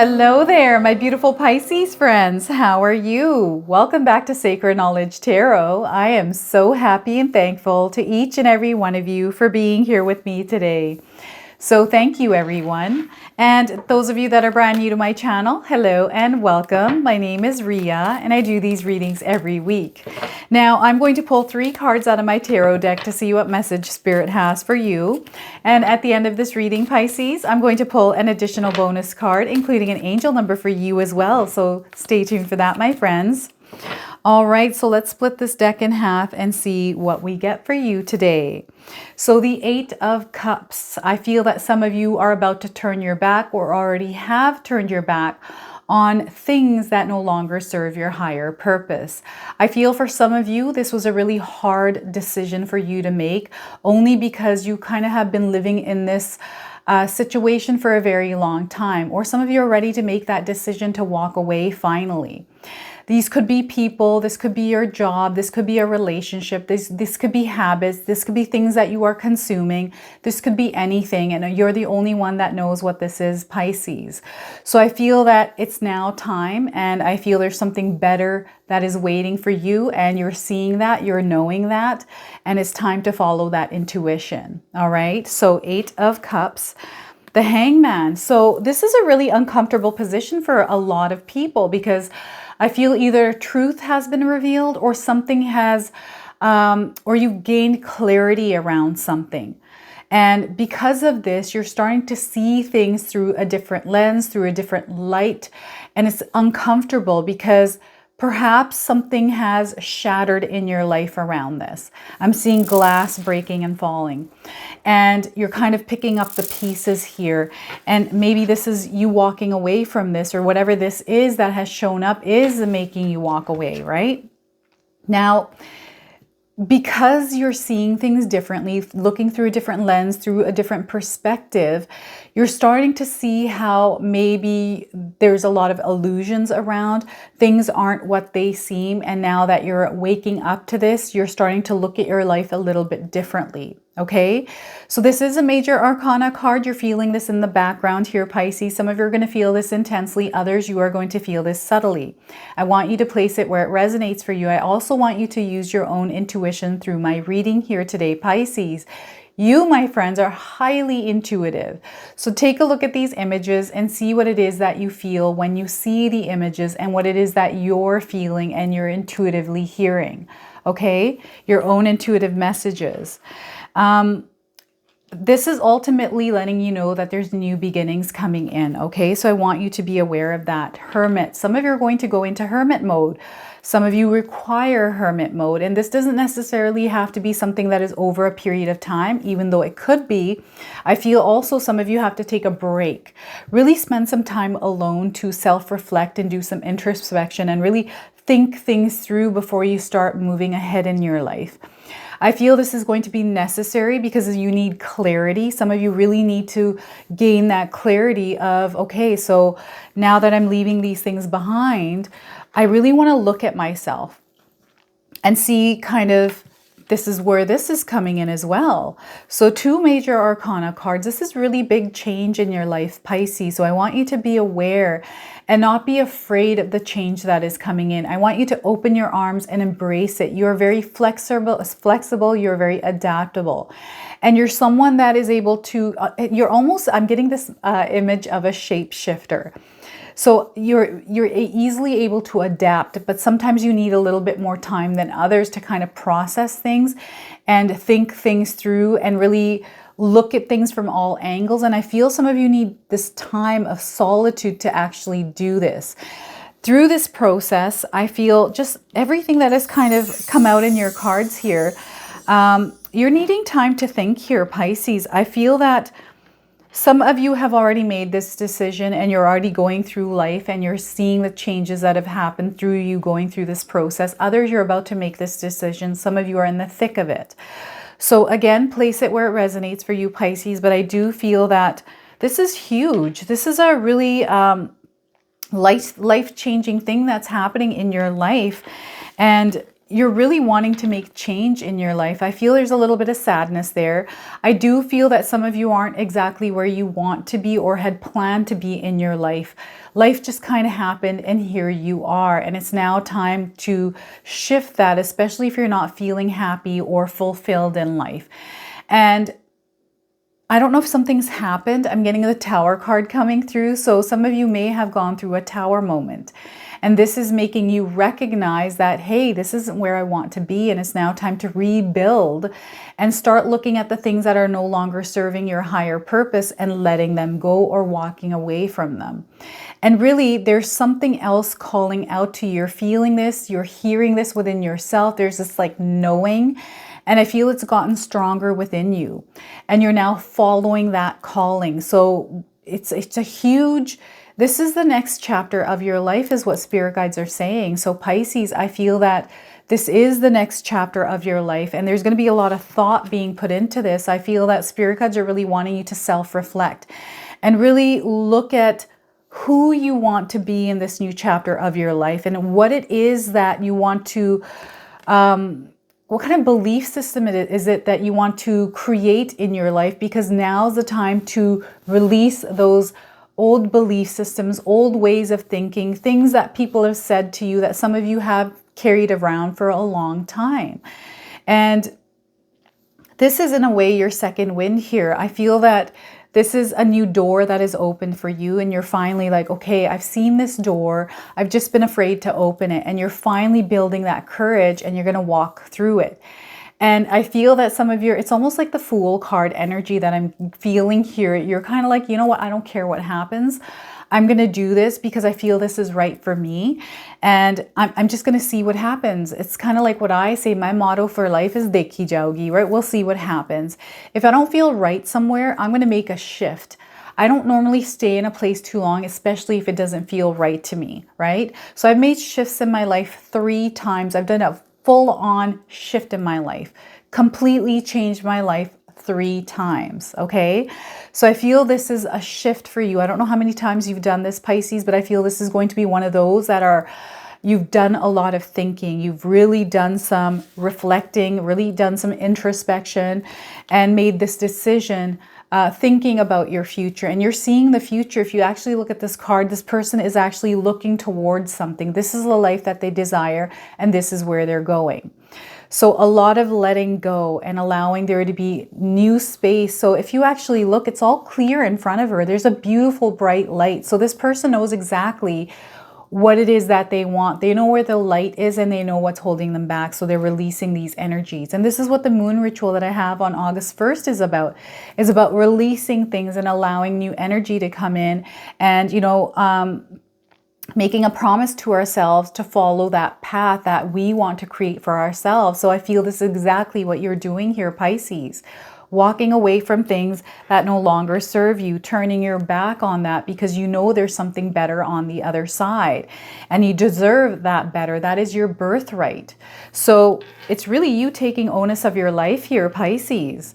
Hello there, my beautiful Pisces friends. How are you? Welcome back to Sacred Knowledge Tarot. I am so happy and thankful to each and every one of you for being here with me today. So thank you, everyone. And those of you that are brand new to my channel, hello and welcome. My name is Ria and I do these readings every week. Now I'm going to pull 3 cards out of my tarot deck to see what message Spirit has for you. And at the end of this reading, Pisces, I'm going to pull an additional bonus card, including an angel number for you as well. So stay tuned for that, my friends. All right, so let's split this deck in half and see what we get for you today. So the 8 of Cups. I feel that some of you are about to turn your back or already have turned your back on things that no longer serve your higher purpose. I feel for some of you, this was a really hard decision for you to make, only because you kind of have been living in this situation for a very long time. Or some of you are ready to make that decision to walk away finally. These could be people, this could be your job, this could be a relationship, this could be habits, this could be things that you are consuming, this could be anything, and you're the only one that knows what this is, Pisces. So I feel that it's now time, and I feel there's something better that is waiting for you, and you're seeing that, you're knowing that, and it's time to follow that intuition. All right, so 8 of Cups. The Hangman. So this is a really uncomfortable position for a lot of people because I feel either truth has been revealed or something has, or you've gained clarity around something. And because of this, you're starting to see things through a different lens, through a different light. And it's uncomfortable because perhaps something has shattered in your life around this. I'm seeing glass breaking and falling. And you're kind of picking up the pieces here. And maybe this is you walking away from this, or whatever this is that has shown up is making you walk away, right? Now, because you're seeing things differently, looking through a different lens, through a different perspective, you're starting to see how maybe there's a lot of illusions around. Things aren't what they seem. And now that you're waking up to this, you're starting to look at your life a little bit differently. Okay, so this is a major arcana card. You're feeling this in the background here, Pisces. Some of you are going to feel this intensely. Others, you are going to feel this subtly. I want you to place it where it resonates for you. I also want you to use your own intuition through my reading here today, Pisces. You, my friends, are highly intuitive. So take a look at these images and see what it is that you feel when you see the images and what it is that you're feeling and you're intuitively hearing. Okay, your own intuitive messages. This is ultimately letting you know that there's new beginnings coming in. Okay, so I want you to be aware of that. Hermit. Some of you are going to go into hermit mode. Some of you require hermit mode, and this doesn't necessarily have to be something that is over a period of time, even though it could be. I feel also some of you have to take a break. Really spend some time alone to self-reflect and do some introspection and really think things through before you start moving ahead in your life. I feel this is going to be necessary because you need clarity. Some of you really need to gain that clarity of, okay, so now that I'm leaving these things behind, I really want to look at myself and see kind of this is where this is coming in as well. So 2 major arcana cards. This is really big change in your life, Pisces. So I want you to be aware and not be afraid of the change that is coming in. I want you to open your arms and embrace it. You're very flexible, you're very adaptable. And you're someone that is able to, you're almost, I'm getting this image of a shapeshifter. So you're easily able to adapt, but sometimes you need a little bit more time than others to kind of process things and think things through and really look at things from all angles. And I feel some of you need this time of solitude to actually do this. Through this process, I feel just everything that has kind of come out in your cards here, you're needing time to think here, Pisces. I feel that some of you have already made this decision and you're already going through life and you're seeing the changes that have happened through you going through this process. Others, you're about to make this decision. Some of you are in the thick of it. So again, place it where it resonates for you, Pisces. But I do feel that this is huge. This is a really life-changing thing that's happening in your life. And you're really wanting to make change in your life. I feel there's a little bit of sadness there. I do feel that some of you aren't exactly where you want to be or had planned to be in your life. Life just kind of happened and here you are. And it's now time to shift that, especially if you're not feeling happy or fulfilled in life. And I don't know if something's happened. I'm getting the Tower card coming through. So some of you may have gone through a Tower moment. And this is making you recognize that, hey, this isn't where I want to be. And it's now time to rebuild and start looking at the things that are no longer serving your higher purpose and letting them go or walking away from them. And really, there's something else calling out to you. You're feeling this, you're hearing this within yourself. There's this like knowing. And I feel it's gotten stronger within you. And you're now following that calling. So it's a huge... This is the next chapter of your life is what spirit guides are saying. So Pisces, I feel that this is the next chapter of your life and there's going to be a lot of thought being put into this. I feel that spirit guides are really wanting you to self-reflect and really look at who you want to be in this new chapter of your life and what it is that you want to, what kind of belief system is it that you want to create in your life, because now's the time to release those old belief systems, old ways of thinking, things that people have said to you that some of you have carried around for a long time. And this is in a way your second wind here. I feel that this is a new door that is open for you and you're finally like, okay, I've seen this door. I've just been afraid to open it. And you're finally building that courage and you're going to walk through it. And I feel that some of you, it's almost like the Fool card energy that I'm feeling here. You're kind of like, you know what, I don't care what happens. I'm going to do this because I feel this is right for me. And I'm just going to see what happens. It's kind of like what I say, my motto for life is dekhi jaogi, right? We'll see what happens. If I don't feel right somewhere, I'm going to make a shift. I don't normally stay in a place too long, especially if it doesn't feel right to me, right? So I've made shifts in my life 3 times. I've done a full-on shift in my life, completely changed my life 3 times, okay? So I feel this is a shift for you. I don't know how many times you've done this, Pisces, but I feel this is going to be one of those that are, you've done a lot of thinking. You've really done some reflecting, really done some introspection and made this decision thinking about your future. And you're seeing the future. If you actually look at this card, this person is actually looking towards something. This is the life that they desire, and this is where they're going. So a lot of letting go and allowing there to be new space. So if you actually look, it's all clear in front of her. There's a beautiful bright light. So this person knows exactly what it is that they want. They know where the light is and they know what's holding them back. So they're releasing these energies. And this is what the moon ritual that I have on August 1st is about releasing things and allowing new energy to come in and, you know, making a promise to ourselves to follow that path that we want to create for ourselves. So I feel this is exactly what you're doing here, Pisces. Walking away from things that no longer serve you, turning your back on that because you know there's something better on the other side and you deserve that better. That is your birthright. So it's really you taking onus of your life here, Pisces.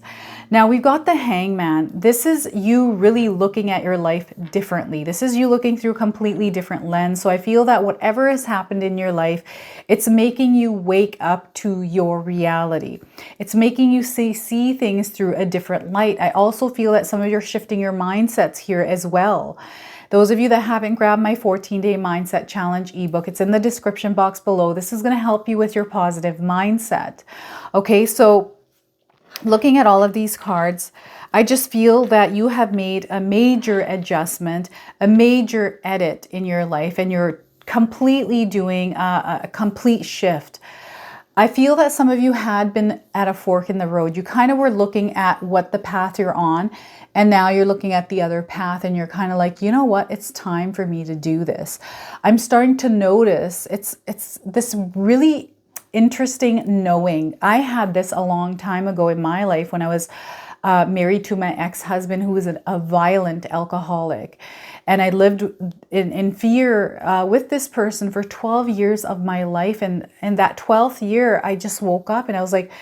Now we've got the Hangman. This is you really looking at your life differently. This is you looking through a completely different lens. So I feel that whatever has happened in your life, it's making you wake up to your reality. It's making you see things through a different light. I also feel that some of you are shifting your mindsets here as well. Those of you that haven't grabbed my 14-day mindset challenge ebook, it's in the description box below. This is going to help you with your positive mindset. Okay, so looking at all of these cards, I just feel that you have made a major adjustment, a major edit in your life, and you're completely doing a complete shift. I feel that some of you had been at a fork in the road. You kind of were looking at what the path you're on, and now you're looking at the other path and you're kind of like, you know what, it's time for me to do this. I'm starting to notice it's this really interesting knowing. I had this a long time ago in my life when I was married to my ex-husband who was a violent alcoholic. And I lived in fear with this person for 12 years of my life. And that 12th year, I just woke up and I was like,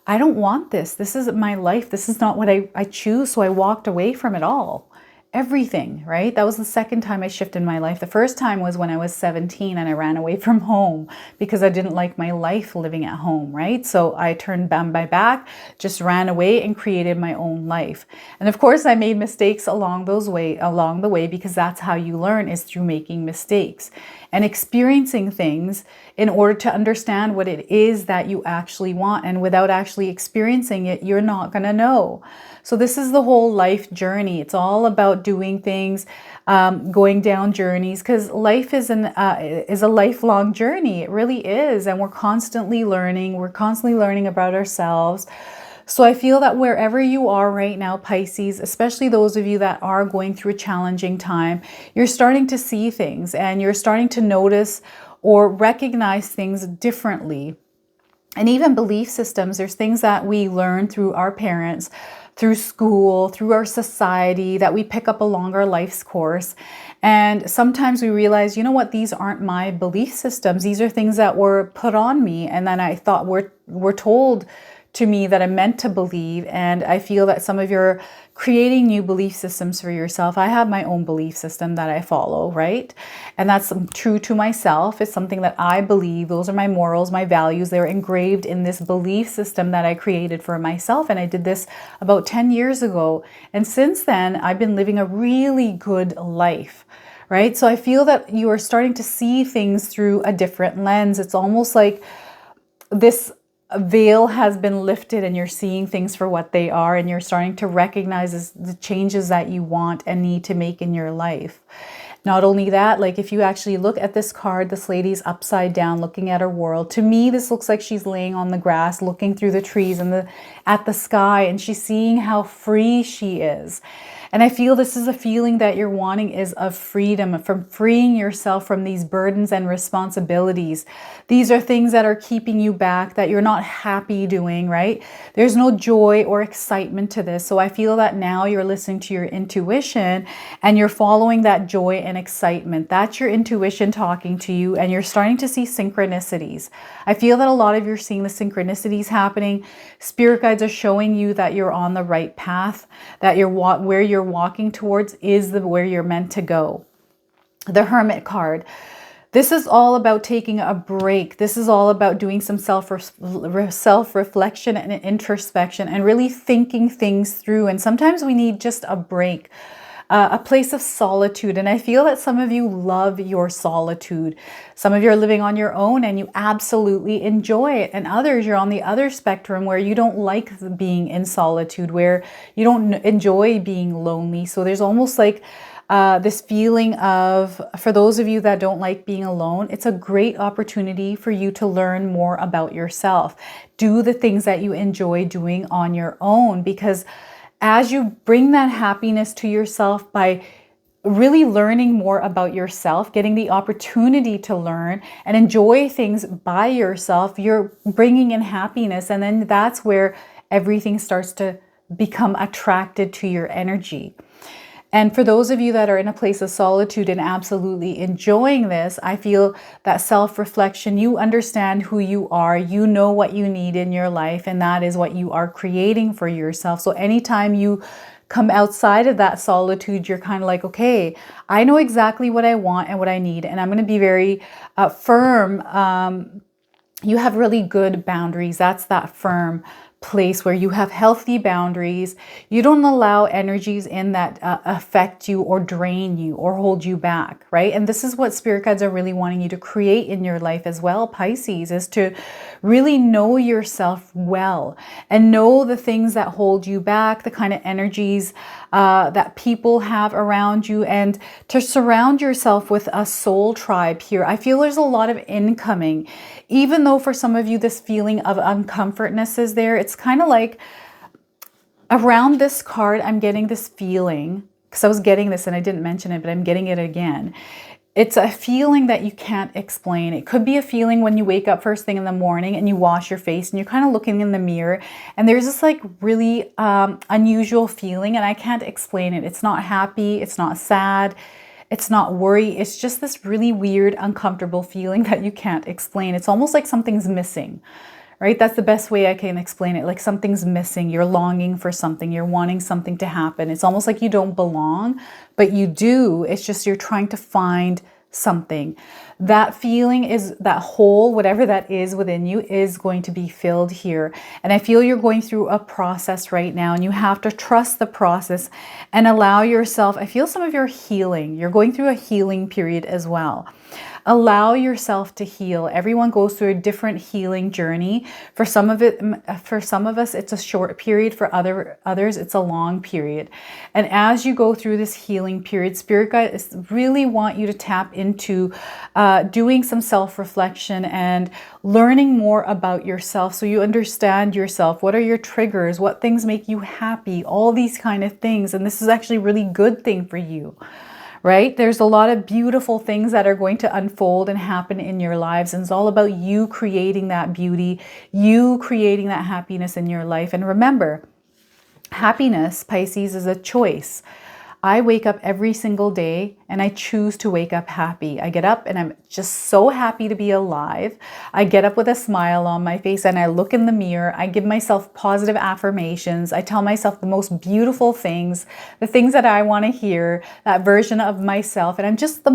I don't want this. This isn't my life. This is not what I choose. So I walked away from it all. everything, right? That was the second time I shifted in my life. The first time was when I was 17 and I ran away from home because I didn't like my life living at home, right? So I turned my back, just ran away and created my own life. And of course, I made mistakes along the way, because that's how you learn, is through making mistakes and experiencing things in order to understand what it is that you actually want. And without actually experiencing it, you're not going to know. So this is the whole life journey. It's all about doing things, going down journeys, because life is a lifelong journey. It really is. And we're constantly learning. We're constantly learning about ourselves. So I feel that wherever you are right now, Pisces, especially those of you that are going through a challenging time, you're starting to see things and you're starting to notice or recognize things differently. And even belief systems, there's things that we learn through our parents, through school, through our society, that we pick up along our life's course. And sometimes we realize, you know what, these aren't my belief systems. These are things that were put on me. And then I thought were told to me that I'm meant to believe. And I feel that some of you are creating new belief systems for yourself. I have my own belief system that I follow, right? And that's true to myself. It's something that I believe. Those are my morals, my values. They're engraved in this belief system that I created for myself. And I did this about 10 years ago. And since then, I've been living a really good life, right? So I feel that you are starting to see things through a different lens. It's almost like this veil has been lifted and you're seeing things for what they are, and you're starting to recognize the changes that you want and need to make in your life. Not only that, like if you actually look at this card, this lady's upside down looking at her world. To me, this looks like she's laying on the grass, looking through the trees and at the sky, and she's seeing how free she is. And I feel this is a feeling that you're wanting, is of freedom, from freeing yourself from these burdens and responsibilities. These are things that are keeping you back, that you're not happy doing, right? There's no joy or excitement to this. So I feel that now you're listening to your intuition and you're following that joy and excitement. That's your intuition talking to you, and you're starting to see synchronicities. I feel that a lot of you are seeing the synchronicities happening. Spirit guides are showing you that you're on the right path, that where you're walking towards is where you're meant to go. The Hermit card. This is all about taking a break. This is all about doing some self-reflection and introspection and really thinking things through. And sometimes we need just a break, a place of solitude. And I feel that some of you love your solitude. Some of you are living on your own and you absolutely enjoy it. And others, you're on the other spectrum where you don't like being in solitude, where you don't enjoy being lonely. So there's almost like this feeling of, for those of you that don't like being alone, it's a great opportunity for you to learn more about yourself. Do the things that you enjoy doing on your own, because as you bring that happiness to yourself by really learning more about yourself, getting the opportunity to learn and enjoy things by yourself, you're bringing in happiness. And then that's where everything starts to become attracted to your energy. And for those of you that are in a place of solitude and absolutely enjoying this, I feel that self-reflection, you understand who you are, you know what you need in your life, and that is what you are creating for yourself. So anytime you come outside of that solitude, you're kind of like, okay, I know exactly what I want and what I need, and I'm going to be very firm. You have really good boundaries. That's that firm place where you have healthy boundaries. You don't allow energies in that affect you or drain you or hold you back, right? And this is what spirit guides are really wanting you to create in your life as well, Pisces, is to really know yourself well and know the things that hold you back, the kind of energies that people have around you, and to surround yourself with a soul tribe here. I feel there's a lot of incoming, even though for some of you this feeling of uncomfortness is there. It's kind of like around this card, I'm getting this feeling, because I was getting this and I didn't mention it, but I'm getting it again. It's a feeling that you can't explain. It could be a feeling when you wake up first thing in the morning and you wash your face and you're kind of looking in the mirror and there's this like really unusual feeling, and I can't explain it. It's not happy. It's not sad. It's not worry. It's just this really weird, uncomfortable feeling that you can't explain. It's almost like something's missing, right? That's the best way I can explain it. Like something's missing. You're longing for something. You're wanting something to happen. It's almost like you don't belong, but you do. It's just you're trying to find something. That feeling is that hole, whatever that is within you, is going to be filled here. And I feel you're going through a process right now, and you have to trust the process and allow yourself. I feel some of your healing. You're going through a healing period as well. Allow yourself to heal. Everyone goes through a different healing journey. For some of us, it's a short period. For others, it's a long period. And as you go through this healing period, Spirit guides really want you to tap into doing some self-reflection and learning more about yourself, so you understand yourself. What are your triggers? What things make you happy? All these kind of things. And this is actually a really good thing for you. Right? There's a lot of beautiful things that are going to unfold and happen in your lives. And it's all about you creating that beauty, you creating that happiness in your life. And remember, happiness, Pisces, is a choice. I wake up every single day and I choose to wake up happy. I get up and I'm just so happy to be alive. I get up with a smile on my face and I look in the mirror. I give myself positive affirmations. I tell myself the most beautiful things, the things that I want to hear, that version of myself. And I'm just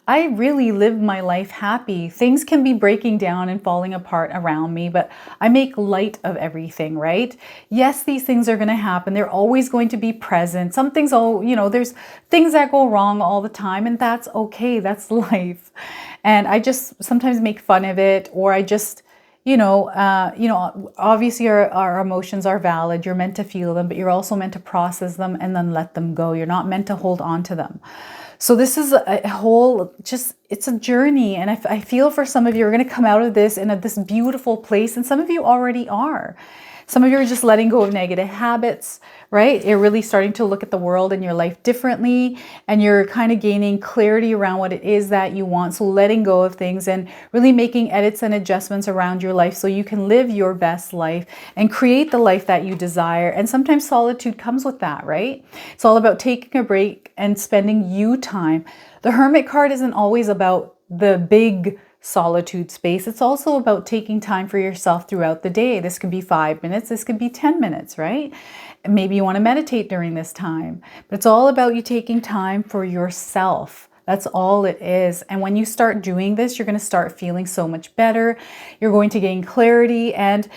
I really live my life happy. Things can be breaking down and falling apart around me, but I make light of everything, right? Yes, these things are going to happen. They're always going to be present. Some things, there's things that go wrong all the time, and that's okay. That's life. And I just sometimes make fun of it, or I just, obviously our emotions are valid. You're meant to feel them, but you're also meant to process them and then let them go. You're not meant to hold on to them. So this is it's a journey. And I feel for some of you are going to come out of this in this beautiful place. And some of you already are. Some of you are just letting go of negative habits, right? You're really starting to look at the world and your life differently. And you're kind of gaining clarity around what it is that you want. So letting go of things and really making edits and adjustments around your life so you can live your best life and create the life that you desire. And sometimes solitude comes with that, right? It's all about taking a break and spending you time. The Hermit card isn't always about the big solitude space. It's also about taking time for yourself throughout the day. This could be 5 minutes. This could be 10 minutes, right? And maybe you want to meditate during this time. But it's all about you taking time for yourself. That's all it is. And when you start doing this, you're going to start feeling so much better. You're going to gain clarity. And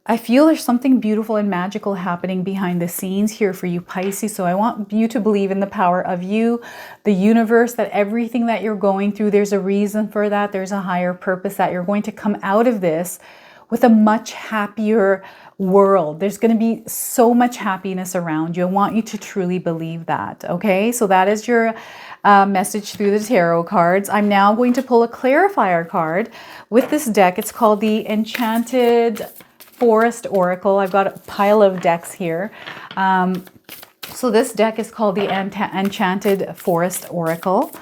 I feel there's something beautiful and magical happening behind the scenes here for you, Pisces. So I want you to believe in the power of you, the universe, that everything that you're going through, there's a reason for that. There's a higher purpose, that you're going to come out of this with a much happier world. There's going to be so much happiness around you. I want you to truly believe that. Okay, so that is your message through the tarot cards. I'm now going to pull a clarifier card with this deck. It's called the Enchanted Forest Oracle. I've got a pile of decks here. So this deck is called the Enchanted Forest Oracle.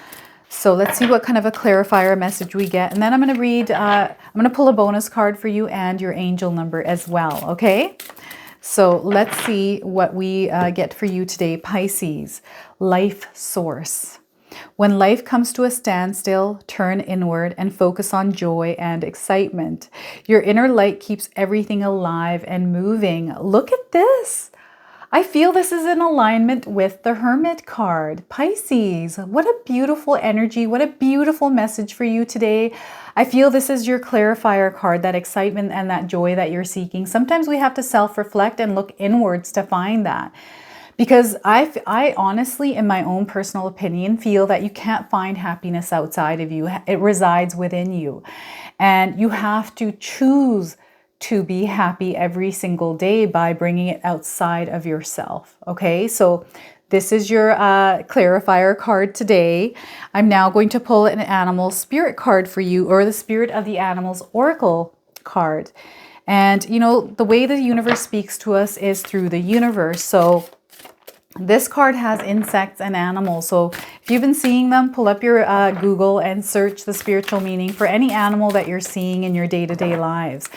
So let's see what kind of a clarifier message we get. And then I'm going to read, I'm going to pull a bonus card for you and your angel number as well. Okay. So let's see what we get for you today, Pisces. Life source. When life comes to a standstill, turn inward and focus on joy and excitement. Your inner light keeps everything alive and moving. Look at this. I feel this is in alignment with the Hermit card. Pisces, what a beautiful energy. What a beautiful message for you today. I feel this is your clarifier card, that excitement and that joy that you're seeking. Sometimes we have to self-reflect and look inwards to find that. Because I honestly, in my own personal opinion, feel that you can't find happiness outside of you. It resides within you. And you have to choose to be happy every single day by bringing it outside of yourself. Okay, so this is your clarifier card today. I'm now going to pull an animal spirit card for you, or the Spirit of the Animals Oracle card. And the way the universe speaks to us is through the universe. So this card has insects and animals. So if you've been seeing them, pull up your Google and search the spiritual meaning for any animal that you're seeing in your day-to-day lives.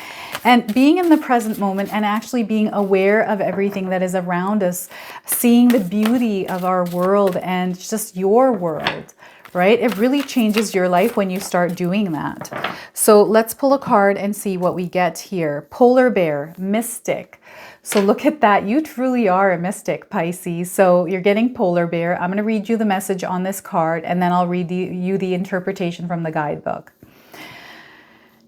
And being in the present moment and actually being aware of everything that is around us, seeing the beauty of our world and just your world, right? It really changes your life when you start doing that. So let's pull a card and see what we get here. Polar bear, mystic. So look at that. You truly are a mystic, Pisces. So you're getting polar bear. I'm going to read you the message on this card, and then I'll read you the interpretation from the guidebook.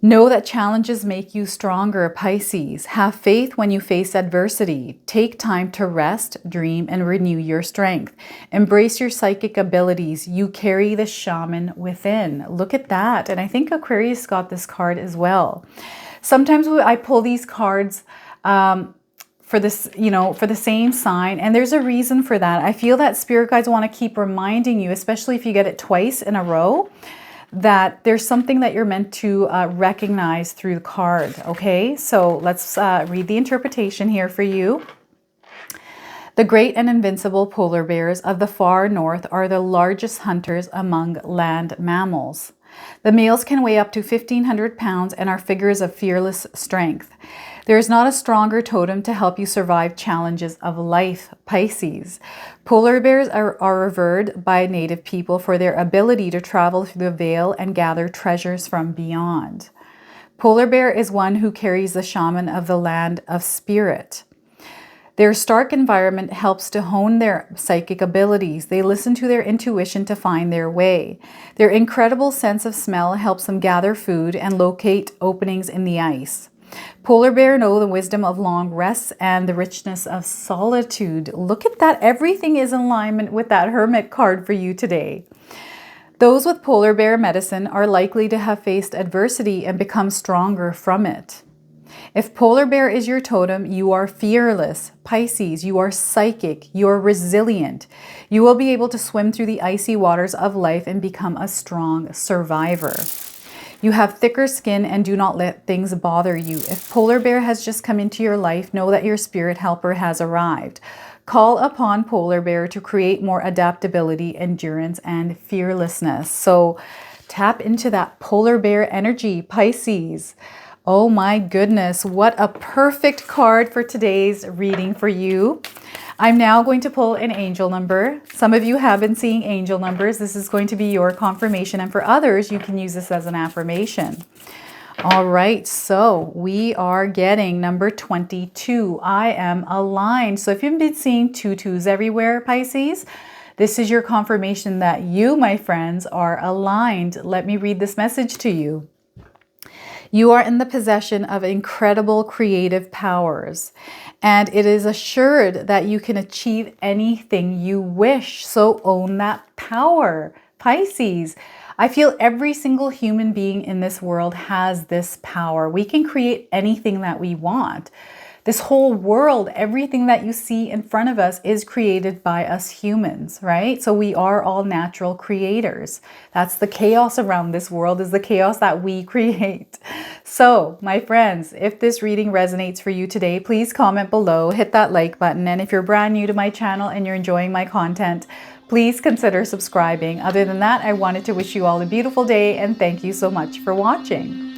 Know that challenges make you stronger, Pisces. Have faith when you face adversity. Take time to rest, dream, and renew your strength. Embrace your psychic abilities. You carry the shaman within. Look at that. And I think Aquarius got this card as well. Sometimes I pull these cards for this, for the same sign, and there's a reason for that. I feel that spirit guides want to keep reminding you, especially if you get it twice in a row, that there's something that you're meant to recognize through the card. Okay, so let's read the interpretation here for you. The great and invincible polar bears of the far north are the largest hunters among land mammals. The males can weigh up to 1,500 pounds and are figures of fearless strength. There is not a stronger totem to help you survive challenges of life, Pisces. Polar bears are revered by native people for their ability to travel through the veil and gather treasures from beyond. Polar bear is one who carries the shaman of the land of spirit. Their stark environment helps to hone their psychic abilities. They listen to their intuition to find their way. Their incredible sense of smell helps them gather food and locate openings in the ice. Polar bear know the wisdom of long rests and the richness of solitude. Look at that. Everything is in alignment with that hermit card for you today. Those with polar bear medicine are likely to have faced adversity and become stronger from it. If polar bear is your totem, you are fearless. Pisces, you are psychic, you are resilient. You will be able to swim through the icy waters of life and become a strong survivor. You have thicker skin and do not let things bother you. If polar bear has just come into your life, know that your spirit helper has arrived. Call upon polar bear to create more adaptability, endurance, and fearlessness. So tap into that polar bear energy, Pisces. Oh my goodness, what a perfect card for today's reading for you. I'm now going to pull an angel number. Some of you have been seeing angel numbers. This is going to be your confirmation, and for others, you can use this as an affirmation. All right, so we are getting number 22. I am aligned. So if you've been seeing 2 everywhere, Pisces, this is your confirmation that you, my friends, are aligned. Let me read this message to you. You are in the possession of incredible creative powers, and it is assured that you can achieve anything you wish. So own that power, Pisces. I feel every single human being in this world has this power. We can create anything that we want. This whole world, everything that you see in front of us is created by us humans, right? So we are all natural creators. That's the chaos around this world, is the chaos that we create. So, my friends, if this reading resonates for you today, please comment below, hit that like button. And if you're brand new to my channel and you're enjoying my content, please consider subscribing. Other than that, I wanted to wish you all a beautiful day and thank you so much for watching.